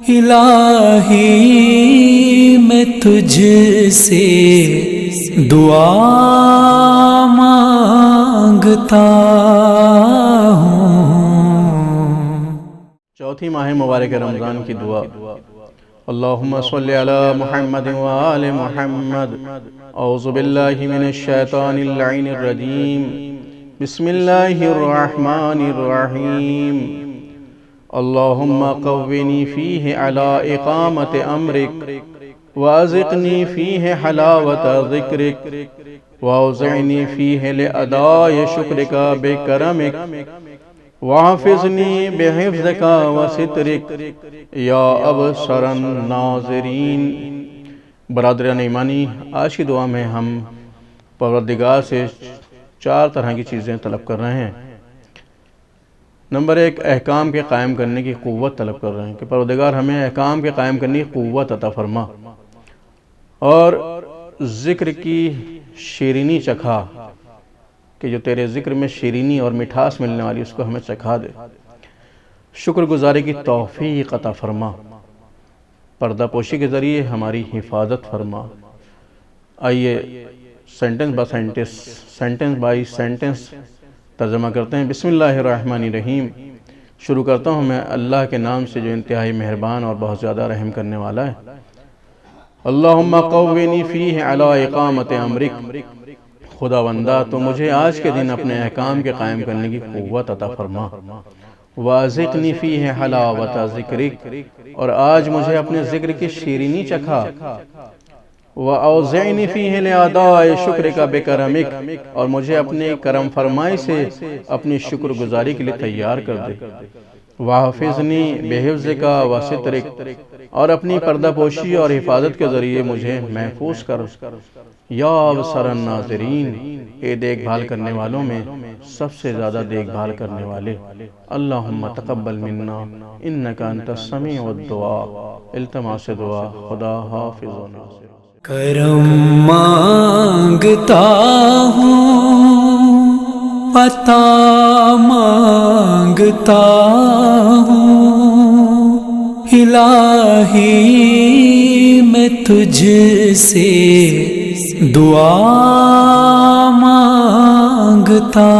الہی میں تجھ سے دعا مانگتا ہوں۔ چوتھی ماہ مبارک رمضان کی دعا۔ اللہم صلی علی محمد وآل محمد۔ اعوذ باللہ من الشیطان اللعین الرجیم۔ بسم اللہ الرحمن الرحیم۔ اللہم قونی فیہ علی اقامت امرک وازقنی فیہ حلاوت ذکرک واوزعنی فیہ لأداء شکرک بکرمک وحفظنی بحفظک وسترک یا ابصر الناظرین۔ برادران ایمانی، آج کی دعا میں ہم پروردگار سے 4 طرح کی چیزیں طلب کر رہے ہیں۔ نمبر 1، احکام کے قائم کرنے کی قوت طلب کر رہے ہیں کہ پروردگار ہمیں احکام کے قائم کرنے کی قوت عطا فرما، اور ذکر کی شیرینی چکھا کہ جو تیرے ذکر میں شیرینی اور مٹھاس ملنے والی اس کو ہمیں چکھا دے۔ شکر گزاری کی توفیق عطا فرما، پردہ پوشی کے ذریعے ہماری حفاظت فرما۔ آئیے سینٹنس بائی سینٹنس ترجمہ کرتے ہیں۔ بسم اللہ الرحمن الرحیم۔ شروع کرتا ہوں میں اللہ کے نام سے جو انتہائی مہربان اور بہت زیادہ رحم کرنے والا ہے۔ اللہم قونی فیہ علی اقامت امرک۔ خداوندہ تو مجھے آج کے دن اپنے احکام کے قائم کرنے کی قوت عطا فرما۔ وازقنی فیہ حلاوت ذکرک، اور آج مجھے اپنے ذکر کی شیرینی چکھا۔ وَأَوْزِعْنِي فِيهِ لِأَدَاءِ شُكْرِكَ بِكَرَمِكَ، اور مجھے اپنے کرم فرمائی سے اپنی شکر گزاری کے لیے تیار کر دے۔ وَحَفِظْنِي بِحِفْظِكَ وَسِتْرِكَ، اور اپنی پردہ پوشی اور حفاظت کے ذریعے مجھے محفوظ کر۔ یا ابصر الناظرین، اے دیکھ بھال کرنے والوں میں سب سے زیادہ دیکھ بھال کرنے والے۔ اللہم تقبل منا انکا انت السمیع الدعاء۔ التماس دعا، خدا حافظ و ناصر۔ کرم مانگتا ہوں، عطا مانگتا ہوں، الہی میں تجھ سے دعا مانگتا